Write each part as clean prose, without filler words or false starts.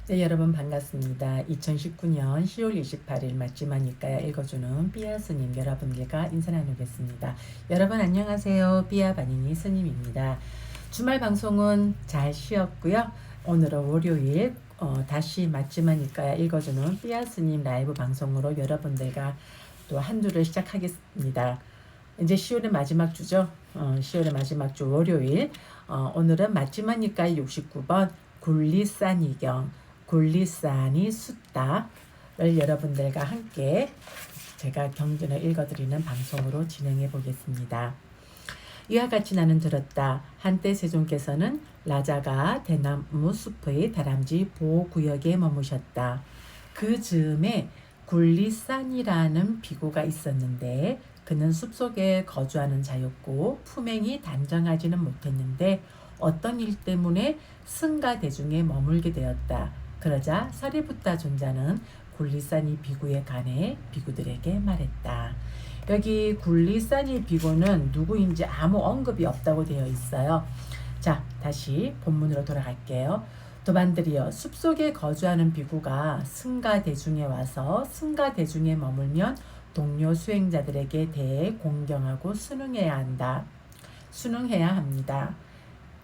네, 여러분 반갑습니다. 2019년 10월 28일 맞지마니까야 읽어주는 삐아 스님 여러분들과 인사 나누겠습니다. 여러분 안녕하세요. 삐아 바니니 스님입니다. 주말 방송은 잘 쉬었고요. 오늘은 월요일 다시 맞지마니까야 읽어주는 삐아 스님 라이브 방송으로 여러분들과 또 한 주를 시작하겠습니다. 이제 10월의 마지막 주죠. 10월의 마지막 주 월요일. 오늘은 맞지마니까야 69번 굴리산이경 굴리산이 숫다를 여러분들과 함께 제가 경전을 읽어드리는 방송으로 진행해 보겠습니다. 이와 같이 나는 들었다. 한때 세종께서는 라자가 대나무 숲의 다람쥐 보호구역에 머무셨다. 그 즈음에 굴리산이라는 비구가 있었는데 그는 숲속에 거주하는 자였고 품행이 단정하지는 못했는데 어떤 일 때문에 승가 대중에 머물게 되었다. 그러자 사리부타 존자는 굴리산이 비구에 관해 비구들에게 말했다. 여기 굴리산이 비구는 누구인지 아무 언급이 없다고 되어 있어요. 자, 다시 본문으로 돌아갈게요. 도반들이여, 숲속에 거주하는 비구가 승가 대중에 와서 승가 대중에 머물면 동료 수행자들에게 대해 공경하고 순응해야 합니다.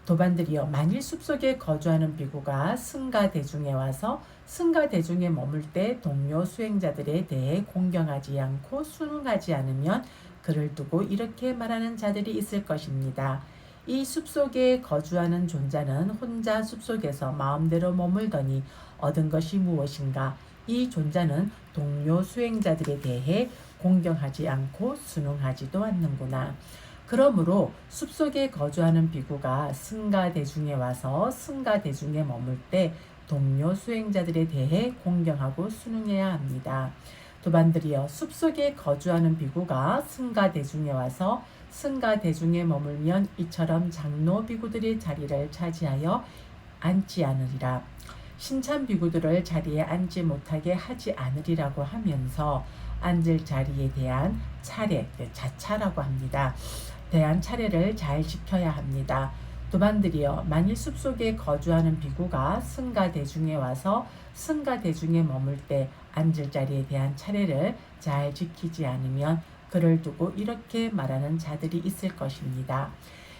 도반들이여, 만일 숲속에 거주하는 비구가 승가 대중에 와서 승가 대중에 머물 때 동료 수행자들에 대해 공경하지 않고 순응하지 않으면 그를 두고 이렇게 말하는 자들이 있을 것입니다. 이 숲속에 거주하는 존자는 혼자 숲속에서 마음대로 머물더니 얻은 것이 무엇인가? 이 존자는 동료 수행자들에 대해 공경하지 않고 순응하지도 않는구나. 그러므로 숲속에 거주하는 비구가 승가 대중에 와서 승가 대중에 머물 때 동료 수행자들에 대해 공경하고 순응해야 합니다. 도반들이여, 숲속에 거주하는 비구가 승가 대중에 와서 승가 대중에 머물면 이처럼 장로 비구들의 자리를 차지하여 앉지 않으리라. 신참 비구들을 자리에 앉지 못하게 하지 않으리라고 하면서 앉을 자리에 대한 차례, 자차라고 합니다. 대한 차례를 잘 지켜야 합니다. 도반들이여, 만일 숲속에 거주하는 비구가 승가 대중에 와서 승가 대중에 머물 때 앉을 자리에 대한 차례를 잘 지키지 않으면 그를 두고 이렇게 말하는 자들이 있을 것입니다.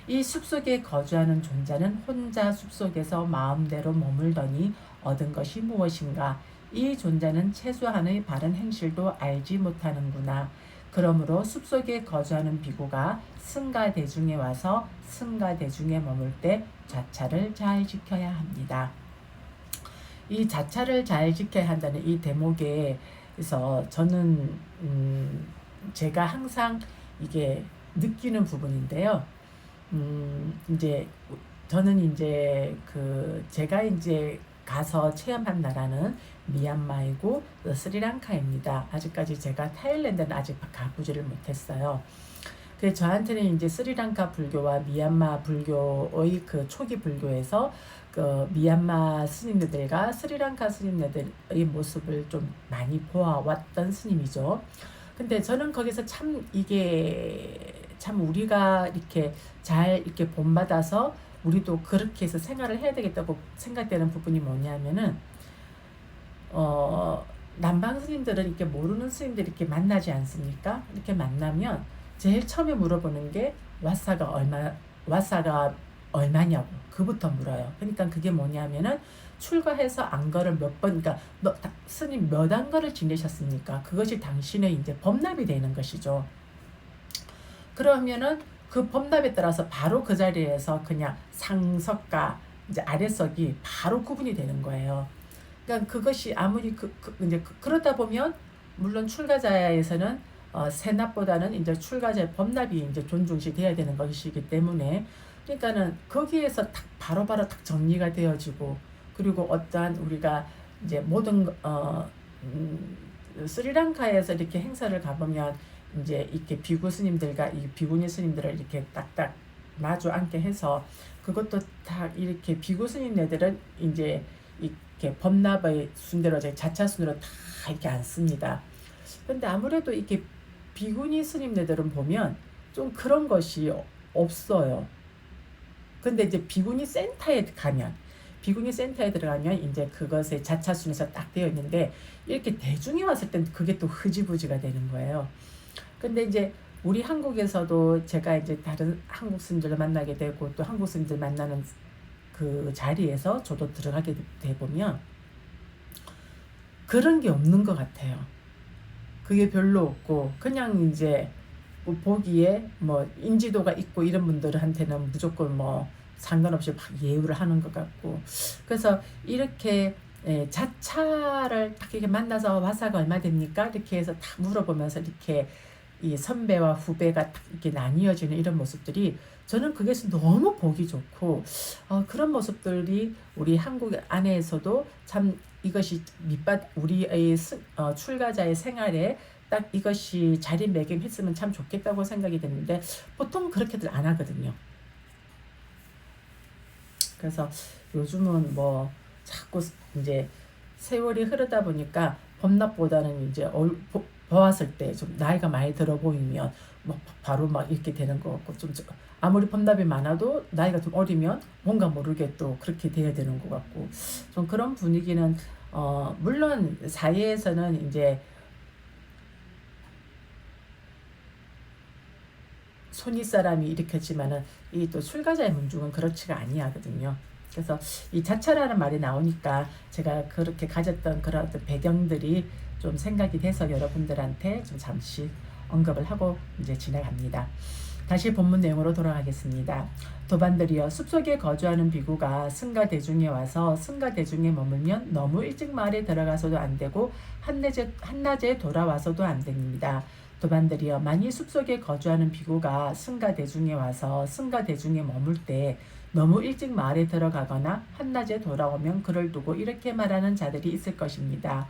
이 숲속에 거주하는 존자는 혼자 숲속에서 마음대로 머물더니 얻은 것이 무엇인가? 이 존자는 최소한의 바른 행실도 알지 못하는구나. 그러므로 숲속에 거주하는 비구가 승가 대중에 와서 승가 대중에 머물 때 자차를 잘 지켜야 합니다. 이 자차를 잘 지켜야 한다는 이 대목에서 저는 제가 항상 이게 느끼는 부분인데요. 이제 저는 이제 제가 이제 가서 체험한 나라는 미얀마이고 스리랑카입니다. 아직까지 제가 타일랜드는 아직 가보지를 못했어요. 그래서 저한테는 이제 스리랑카 불교와 미얀마 불교의 초기 불교에서 미얀마 스님들과 스리랑카 스님들의 모습을 좀 많이 보아왔던 스님이죠. 근데 저는 거기서 참 이게 참 우리가 이렇게 잘 이렇게 본받아서 우리도 그렇게 해서 생활을 해야 되겠다고 생각되는 부분이 뭐냐면은 남방 스님들은 이렇게 모르는 스님들이 이렇게 만나지 않습니까? 이렇게 만나면 제일 처음에 물어보는 게 와사가 얼마냐고 그부터 물어요. 그러니까 그게 뭐냐면은 출가해서 안거를 몇 번, 그러니까 스님 몇 안거를 지내셨습니까? 그것이 당신의 이제 법납이 되는 것이죠. 그러면은 그 법납에 따라서 바로 그 자리에서 그냥 상석과 이제 아래석이 바로 구분이 되는 거예요. 그러니까 그것이 아무리 이제 그러다 보면 물론 출가자에서는 세납보다는 이제 출가자의 법납이 이제 존중시 돼야 되는 것이기 때문에 그러니까는 거기에서 딱 바로바로 딱 정리가 되어지고 그리고 어떠한 우리가 이제 모든 스리랑카에서 이렇게 행사를 가보면 이제 이렇게 비구 스님들과 이 비구니 스님들을 이렇게 딱딱 마주 앉게 해서 그것도 다 이렇게 비구 스님네들은 이제 이렇게 법납의 순대로 자차 순으로 다 이렇게 앉습니다. 근데 아무래도 이렇게 비구니 스님네들은 보면 좀 그런 것이 없어요. 근데 이제 비구니 센터에 가면 비구니 센터에 들어가면 이제 그것의 자차 순에서 딱 되어 있는데 이렇게 대중이 왔을 땐 그게 또 흐지부지가 되는 거예요. 근데 이제 우리 한국에서도 제가 이제 다른 한국 스님들을 만나게 되고 또 한국 스님들 만나는 그 자리에서 저도 들어가게 돼 보면 그런 게 없는 것 같아요. 그게 별로 없고 그냥 이제 뭐 보기에 뭐 인지도가 있고 이런 분들한테는 무조건 뭐 상관없이 막 예우를 하는 것 같고, 그래서 이렇게 자차를 딱 이렇게 만나서 화사가 얼마 됩니까? 이렇게 해서 딱 물어보면서 이렇게 이 선배와 후배가 딱 이렇게 나뉘어지는 이런 모습들이 저는 그게 너무 보기 좋고, 그런 모습들이 우리 한국 안에서도 참 이것이 밑받 우리의 출가자의 생활에 딱 이것이 자리매김했으면 참 좋겠다고 생각이 됐는데 보통 그렇게들 안 하거든요. 그래서 요즘은 뭐 자꾸 이제 세월이 흐르다 보니까 범납보다는 이제 보았을 때 좀 나이가 많이 들어 보이면 뭐 바로 막 이렇게 되는 것 같고, 좀 아무리 범납이 많아도 나이가 좀 어리면 뭔가 모르게 또 그렇게 돼야 되는 것 같고, 좀 그런 분위기는 물론 사회에서는 이제 손윗 사람이 일으켰지만은 이 또 출가자의 문중은 그렇지가 아니하거든요. 그래서 이 자차라는 말이 나오니까 제가 그렇게 가졌던 그런 어떤 배경들이 좀 생각이 돼서 여러분들한테 좀 잠시 언급을 하고 이제 지나갑니다. 다시 본문 내용으로 돌아가겠습니다. 도반들이여, 숲속에 거주하는 비구가 승가 대중에 와서 승가 대중에 머물면 너무 일찍 마을에 들어가서도 안 되고 한낮에 돌아와서도 안 됩니다. 도반들이여, 만일 숲속에 거주하는 비구가 승가 대중에 와서 승가 대중에 머물 때 너무 일찍 마을에 들어가거나 한낮에 돌아오면 그를 두고 이렇게 말하는 자들이 있을 것입니다.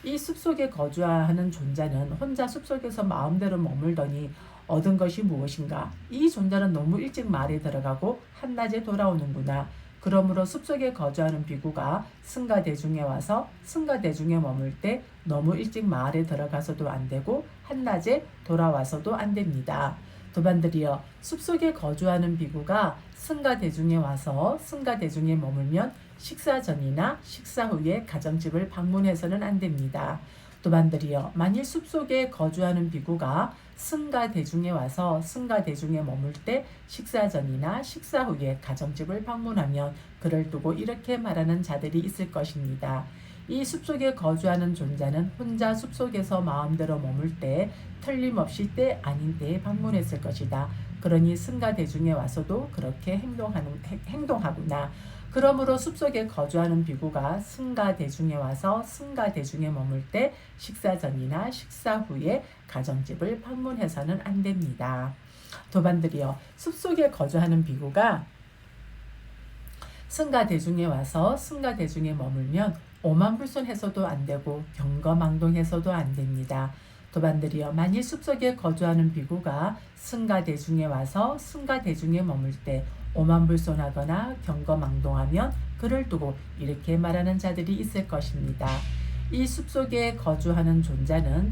이 숲속에 거주하는 존자는 혼자 숲속에서 마음대로 머물더니 얻은 것이 무엇인가? 이 존자는 너무 일찍 마을에 들어가고 한낮에 돌아오는구나. 그러므로 숲속에 거주하는 비구가 승가대중에 와서 승가대중에 머물 때 너무 일찍 마을에 들어가서도 안 되고 한낮에 돌아와서도 안 됩니다. 도반들이여, 숲속에 거주하는 비구가 승가대중에 와서 승가대중에 머물면 식사 전이나 식사 후에 가정집을 방문해서는 안 됩니다. 도반들이여, 만일 숲속에 거주하는 비구가 승가대중에 와서 승가대중에 머물 때 식사 전이나 식사 후에 가정집을 방문하면 그를 두고 이렇게 말하는 자들이 있을 것입니다. 이 숲속에 거주하는 존자는 혼자 숲속에서 마음대로 머물 때 틀림없이 때 아닌 때에 방문했을 것이다. 그러니 승가대중에 와서도 그렇게 행동하구나. 그러므로 숲속에 거주하는 비구가 승가대중에 와서 승가대중에 머물 때 식사 전이나 식사 후에 가정집을 방문해서는 안 됩니다. 도반들이여, 숲속에 거주하는 비구가 승가대중에 와서 승가대중에 머물면 오만불손해서도 안 되고 경거망동해서도 안 됩니다. 도반들이여, 만일 숲속에 거주하는 비구가 승가대중에 와서 승가대중에 머물 때 오만불손하거나 경거망동하면 그를 두고 이렇게 말하는 자들이 있을 것입니다. 이 숲속에 거주하는 존자는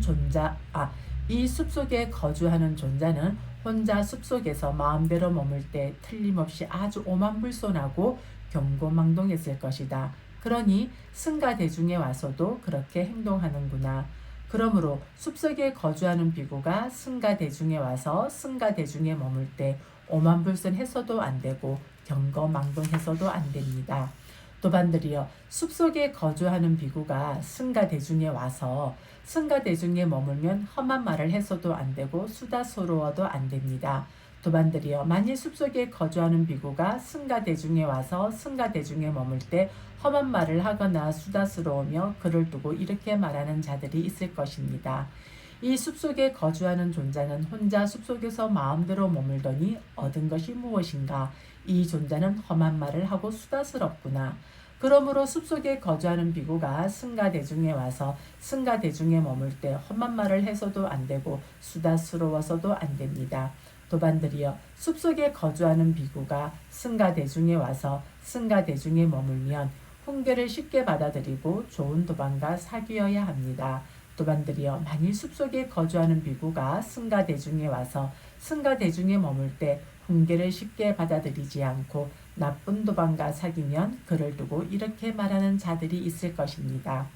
혼자 숲속에서 마음대로 머물 때 틀림없이 아주 오만불손하고 경고망동했을 것이다. 그러니 승가대중에 와서도 그렇게 행동하는구나. 그러므로 숲속에 거주하는 비구가 승가대중에 와서 승가대중에 머물 때 오만불손해서도 안 되고 경거망동해서도 안 됩니다. 도반들이여, 숲속에 거주하는 비구가 승가대중에 와서 승가대중에 머물면 험한 말을 해서도 안 되고 수다스러워도 안 됩니다. 도반들이여, 만일 숲속에 거주하는 비구가 승가대중에 와서 승가대중에 머물 때 험한 말을 하거나 수다스러우며 그를 두고 이렇게 말하는 자들이 있을 것입니다. 이 숲속에 거주하는 존자는 혼자 숲속에서 마음대로 머물더니 얻은 것이 무엇인가? 이 존자는 험한 말을 하고 수다스럽구나. 그러므로 숲속에 거주하는 비구가 승가대중에 와서 승가대중에 머물 때 험한 말을 해서도 안 되고 수다스러워서도 안 됩니다. 도반들이여, 숲속에 거주하는 비구가 승가대중에 와서 승가대중에 머물면 훈계를 쉽게 받아들이고 좋은 도반과 사귀어야 합니다. 도반들이여, 만일 숲속에 거주하는 비구가 승가대중에 와서 승가대중에 머물 때 훈계를 쉽게 받아들이지 않고 나쁜 도방과 사귀면 그를 두고 이렇게 말하는 자들이 있을 것입니다.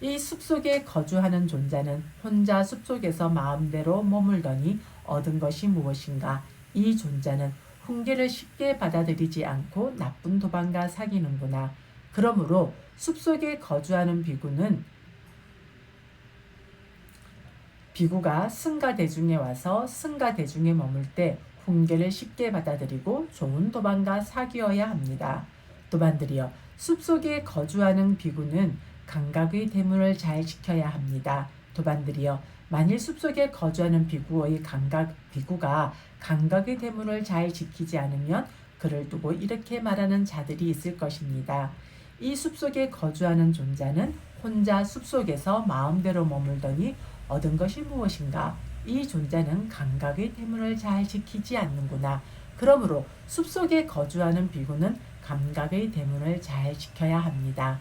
이 숲속에 거주하는 존자는 혼자 숲속에서 마음대로 머물더니 얻은 것이 무엇인가? 이 존자는 훈계를 쉽게 받아들이지 않고 나쁜 도방과 사귀는구나. 그러므로 숲속에 거주하는 비구가 승가대중에 와서 승가대중에 머물 때 훈계를 쉽게 받아들이고 좋은 도반과 사귀어야 합니다. 도반들이여, 숲속에 거주하는 비구는 감각의 대문을 잘 지켜야 합니다. 도반들이여, 만일 숲속에 거주하는 비구가 감각의 대문을 잘 지키지 않으면 그를 두고 이렇게 말하는 자들이 있을 것입니다. 이 숲속에 거주하는 존자는 혼자 숲속에서 마음대로 머물더니 얻은 것이 무엇인가? 이 존자는 감각의 대문을 잘 지키지 않는구나. 그러므로 숲속에 거주하는 비구는 감각의 대문을 잘 지켜야 합니다.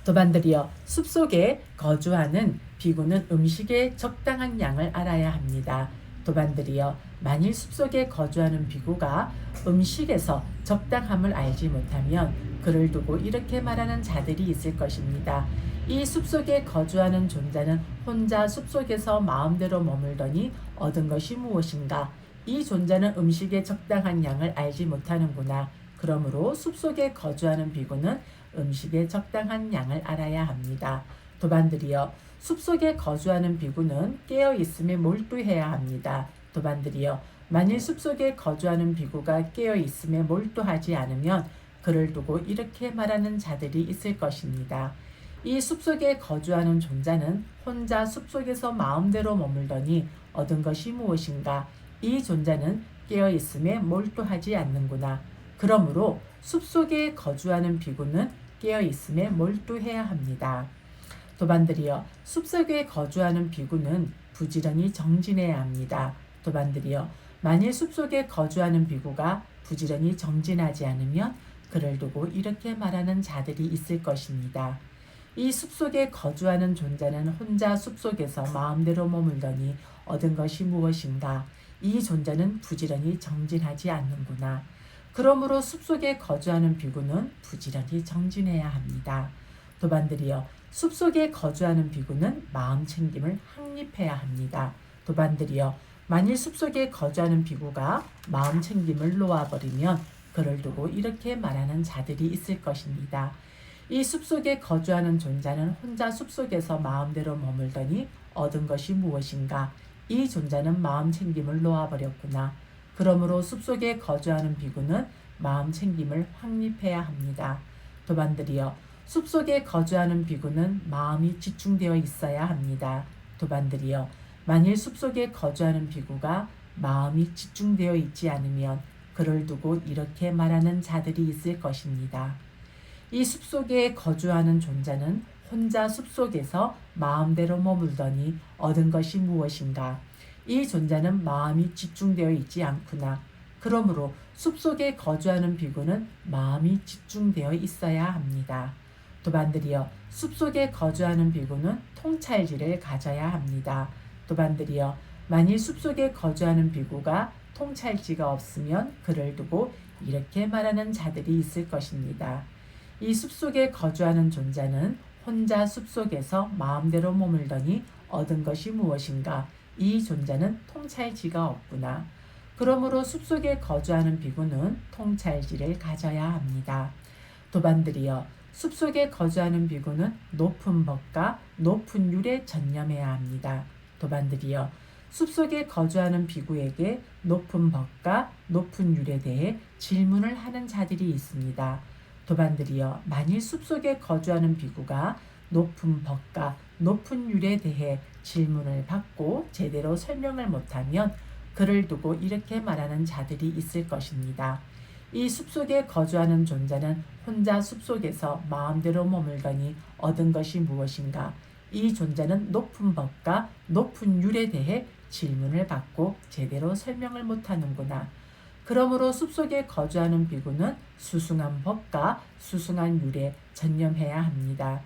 도반들이여, 숲속에 거주하는 비구는 음식의 적당한 양을 알아야 합니다. 도반들이여, 만일 숲속에 거주하는 비구가 음식에서 적당함을 알지 못하면 그를 두고 이렇게 말하는 자들이 있을 것입니다. 이 숲속에 거주하는 존자는 혼자 숲속에서 마음대로 머물더니 얻은 것이 무엇인가? 이 존자는 음식의 적당한 양을 알지 못하는구나. 그러므로 숲속에 거주하는 비구는 음식의 적당한 양을 알아야 합니다. 도반들이여, 숲속에 거주하는 비구는 깨어있음에 몰두해야 합니다. 도반들이여, 만일 숲속에 거주하는 비구가 깨어있음에 몰두하지 않으면 그를 두고 이렇게 말하는 자들이 있을 것입니다. 이 숲속에 거주하는 존자는 혼자 숲속에서 마음대로 머물더니 얻은 것이 무엇인가? 이 존자는 깨어있음에 몰두하지 않는구나. 그러므로 숲속에 거주하는 비구는 깨어있음에 몰두해야 합니다. 도반들이여, 숲속에 거주하는 비구는 부지런히 정진해야 합니다. 도반들이여, 만일 숲속에 거주하는 비구가 부지런히 정진하지 않으면 그를 두고 이렇게 말하는 자들이 있을 것입니다. 이 숲속에 거주하는 존자는 혼자 숲속에서 마음대로 머물더니 얻은 것이 무엇인가? 이 존자는 부지런히 정진하지 않는구나. 그러므로 숲속에 거주하는 비구는 부지런히 정진해야 합니다. 도반들이여, 숲속에 거주하는 비구는 마음 챙김을 확립해야 합니다. 도반들이여, 만일 숲속에 거주하는 비구가 마음 챙김을 놓아버리면 그를 두고 이렇게 말하는 자들이 있을 것입니다. 이 숲속에 거주하는 존자는 혼자 숲속에서 마음대로 머물더니 얻은 것이 무엇인가? 이 존자는 마음 챙김을 놓아버렸구나. 그러므로 숲속에 거주하는 비구는 마음 챙김을 확립해야 합니다. 도반들이여, 숲속에 거주하는 비구는 마음이 집중되어 있어야 합니다. 도반들이여, 만일 숲속에 거주하는 비구가 마음이 집중되어 있지 않으면 그를 두고 이렇게 말하는 자들이 있을 것입니다. 이 숲속에 거주하는 존자는 혼자 숲속에서 마음대로 머물더니 얻은 것이 무엇인가? 이 존자는 마음이 집중되어 있지 않구나. 그러므로 숲속에 거주하는 비구는 마음이 집중되어 있어야 합니다. 도반들이여, 숲속에 거주하는 비구는 통찰지를 가져야 합니다. 도반들이여, 만일 숲속에 거주하는 비구가 통찰지가 없으면 그를 두고 이렇게 말하는 자들이 있을 것입니다. 이 숲속에 거주하는 존자는 혼자 숲속에서 마음대로 머물더니 얻은 것이 무엇인가? 이 존자는 통찰지가 없구나. 그러므로 숲속에 거주하는 비구는 통찰지를 가져야 합니다. 도반들이여, 숲속에 거주하는 비구는 높은 법과 높은 율에 전념해야 합니다. 도반들이여, 숲속에 거주하는 비구에게 높은 법과 높은 율에 대해 질문을 하는 자들이 있습니다. 도반들이여, 만일 숲속에 거주하는 비구가 높은 법과 높은 율에 대해 질문을 받고 제대로 설명을 못하면 그를 두고 이렇게 말하는 자들이 있을 것입니다. 이 숲속에 거주하는 존자는 혼자 숲속에서 마음대로 머물더니 얻은 것이 무엇인가? 이 존자는 높은 법과 높은 율에 대해 질문을 받고 제대로 설명을 못하는구나. 그러므로 숲속에 거주하는 비구는 수승한 법과 수승한 율에 전념해야 합니다.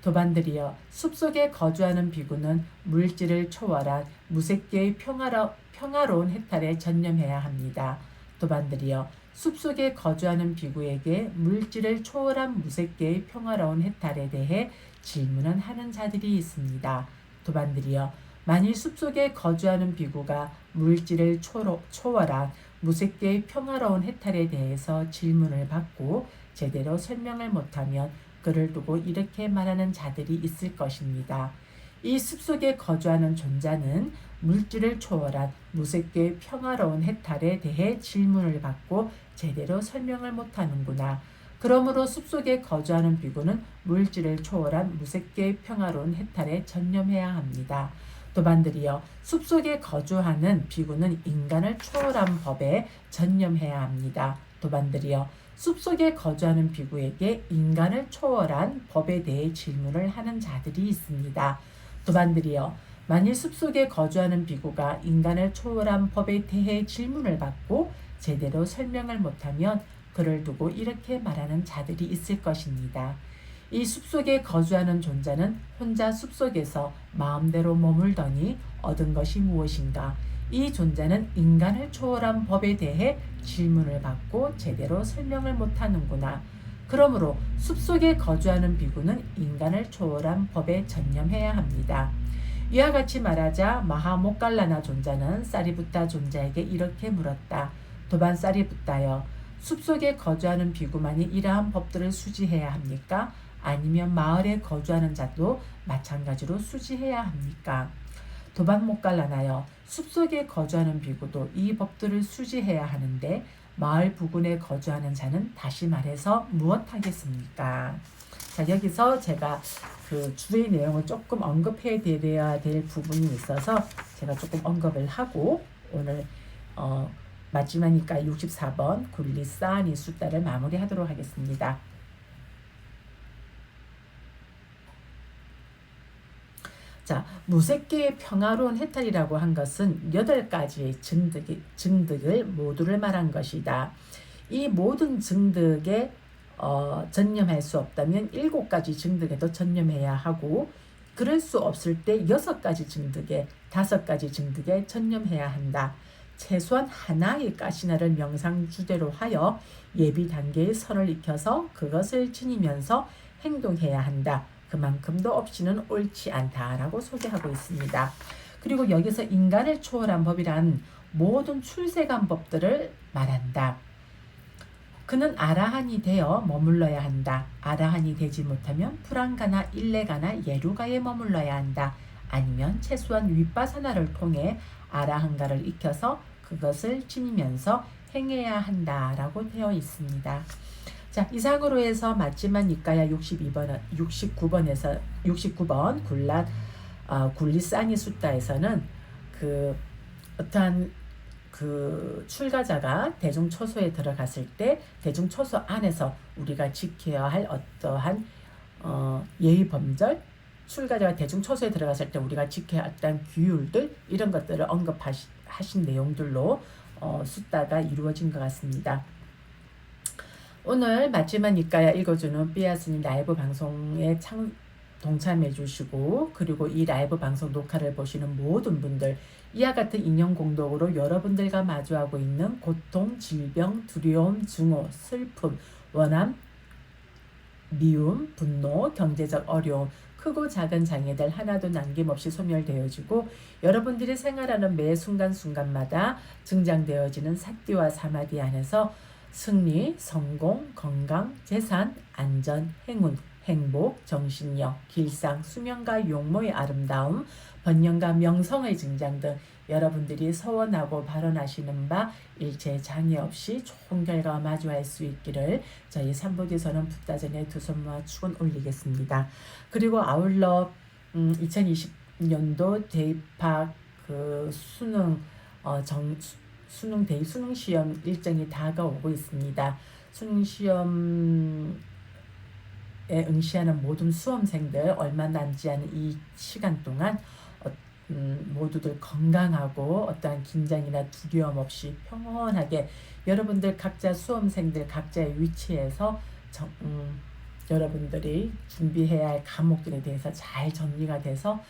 도반들이여 숲속에 거주하는 비구는 물질을 초월한 무색계의 평화로운 해탈에 전념해야 합니다. 도반들이여 숲속에 거주하는 비구에게 물질을 초월한 무색계의 평화로운 해탈에 대해 질문은 하는 자들이 있습니다. 도반들이여 만일 숲속에 거주하는 비구가 물질을 초월한 무색계의 평화로운 해탈에 대해서 질문을 받고 제대로 설명을 못하면 그를 두고 이렇게 말하는 자들이 있을 것입니다. 이 숲속에 거주하는 존재는 물질을 초월한 무색계의 평화로운 해탈에 대해 질문을 받고 제대로 설명을 못하는구나. 그러므로 숲속에 거주하는 비구는 물질을 초월한 무색계의 평화로운 해탈에 전념해야 합니다. 도반들이여 숲속에 거주하는 비구는 인간을 초월한 법에 전념해야 합니다. 도반들이여 숲속에 거주하는 비구에게 인간을 초월한 법에 대해 질문을 하는 자들이 있습니다. 도반들이여 만일 숲속에 거주하는 비구가 인간을 초월한 법에 대해 질문을 받고 제대로 설명을 못하면 그를 두고 이렇게 말하는 자들이 있을 것입니다. 이 숲속에 거주하는 존재는 혼자 숲속에서 마음대로 머물더니 얻은 것이 무엇인가? 이 존재는 인간을 초월한 법에 대해 질문을 받고 제대로 설명을 못하는구나. 그러므로 숲속에 거주하는 비구는 인간을 초월한 법에 전념해야 합니다. 이와 같이 말하자 마하모칼라나 존자는 사리부타 존자에게 이렇게 물었다. 도반 사리부타여, 숲속에 거주하는 비구만이 이러한 법들을 수지해야 합니까? 아니면 마을에 거주하는 자도 마찬가지로 수지해야 합니까? 도반 모칼라나여, 숲속에 거주하는 비구도 이 법들을 수지해야 하는데 마을 부근에 거주하는 자는 다시 말해서 무엇하겠습니까? 자, 여기서 제가 그 주의 내용을 조금 언급해 드려야 될 부분이 있어서 제가 조금 언급을 하고 오늘 마지막이니까 64번 굴리사니 숫다를 마무리하도록 하겠습니다. 자, 무색계의 평화로운 해탈이라고 한 것은 8가지의 증득을 모두를 말한 것이다. 이 모든 증득에 전념할 수 없다면 7가지 증득에도 전념해야 하고, 그럴 수 없을 때 6가지 증득에 5가지 증득에 전념해야 한다. 최소한 하나의 가시나를 명상주대로 하여 예비 단계의 선을 익혀서 그것을 지니면서 행동해야 한다. 그만큼도 없이는 옳지 않다라고 소개하고 있습니다. 그리고 여기서 인간을 초월한 법이란 모든 출세간 법들을 말한다. 그는 아라한이 되어 머물러야 한다. 아라한이 되지 못하면 프랑가나 일레가나 예루가에 머물러야 한다. 아니면 최소한 윗바사나를 통해 아라한가를 익혀서 그것을 지니면서 행해야 한다라고 되어 있습니다. 자, 이상으로 해서 마지막 니까야 69번 굴리사니 숫다에서는 그 어떠한 그 출가자가 대중초소에 들어갔을 때 대중초소 안에서 우리가 지켜야 할 어떠한 예의 범절, 출가자가 대중초소에 들어갔을 때 우리가 지켜야 할 어떠한 규율들, 이런 것들을 언급하신 내용들로 숫다가 이루어진 것 같습니다. 오늘 마지막 니까야 읽어주는 삐아스님 라이브 방송에 동참해 주시고, 그리고 이 라이브 방송 녹화를 보시는 모든 분들, 이와 같은 인연 공동으로 여러분들과 마주하고 있는 고통, 질병, 두려움, 증오, 슬픔, 원함, 미움, 분노, 경제적 어려움, 크고 작은 장애들 하나도 남김없이 소멸되어지고 여러분들이 생활하는 매 순간순간마다 증장되어지는 사띠와 사마디 안에서 승리, 성공, 건강, 재산, 안전, 행운, 행복, 정신력, 길상, 수명과 용모의 아름다움, 번영과 명성의 증장 등 여러분들이 서원하고 발언하시는 바 일체 장애 없이 좋은 결과와 마주할 수 있기를 저희 삼복에서는 붓다전에 두 손 모아 축원 올리겠습니다. 그리고 아울러 2020년도 대입학 그 수능 수능 시험 일정이 다가오고 있습니다. 수능 시험에 응시하는 모든 수험생들 얼마 남지 않은 이 시간 동안 모두들 건강하고 어떠한 긴장이나 두려움 없이 평온하게 여러분들 각자 수험생들 각자의 위치에서 여러분들이 준비해야 할 과목들에 대해서 잘 정리가 돼서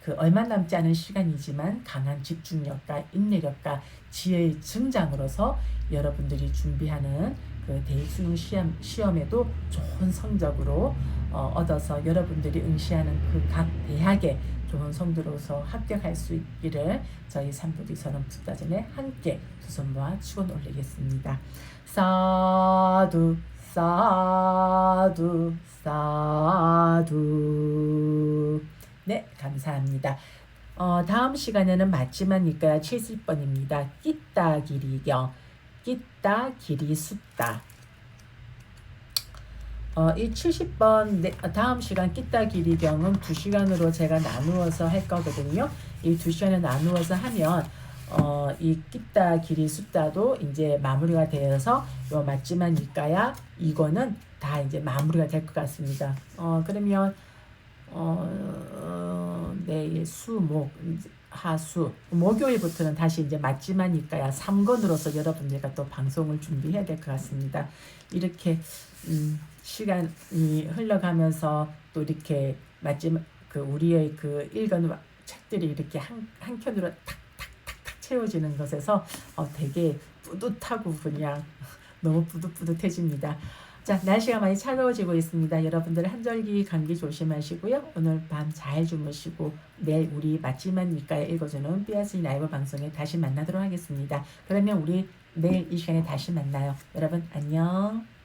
그 얼마 남지 않은 시간이지만 강한 집중력과 인내력과 지혜의 증장으로서 여러분들이 준비하는 그 대입 수능 시험에도 좋은 성적으로 얻어서 여러분들이 응시하는 그 각 대학에 좋은 성적으로서 합격할 수 있기를 저희 산부디 서른 북다전에 함께 두 손 모아 축원 올리겠습니다. 사두 사두 사두. 네, 감사합니다. 다음 시간에는 맞지만 니까 70번입니다. 끼따 길이경, 끼따 길이 숫다. 이 70번 다음 시간 끼따 길이경은 2시간으로 제가 나누어서 할 거거든요. 이 2시간에 나누어서 하면 이 끼따 길이 숫다도 이제 마무리가 되어서 요 맞지만 니까야 이거는 다 이제 마무리가 될 것 같습니다. 그러면 내일 수목 하수 목요일부터는 다시 이제 맞지마니까야 3권으로서 여러분들과 또 방송을 준비해야 될 것 같습니다. 이렇게 시간이 흘러가면서 또 이렇게 맞지마 그 우리의 그 읽은 책들이 이렇게 한 켠으로 탁탁탁탁 채워지는 것에서 되게 뿌듯하고 그냥 너무 뿌듯뿌듯해집니다. 자, 날씨가 많이 차가워지고 있습니다. 여러분들 한절기 감기 조심하시고요. 오늘 밤 잘 주무시고 내일 우리 맞지만 니까에 읽어주는 삐아스이 라이브 방송에 다시 만나도록 하겠습니다. 그러면 우리 내일 이 시간에 다시 만나요. 여러분 안녕.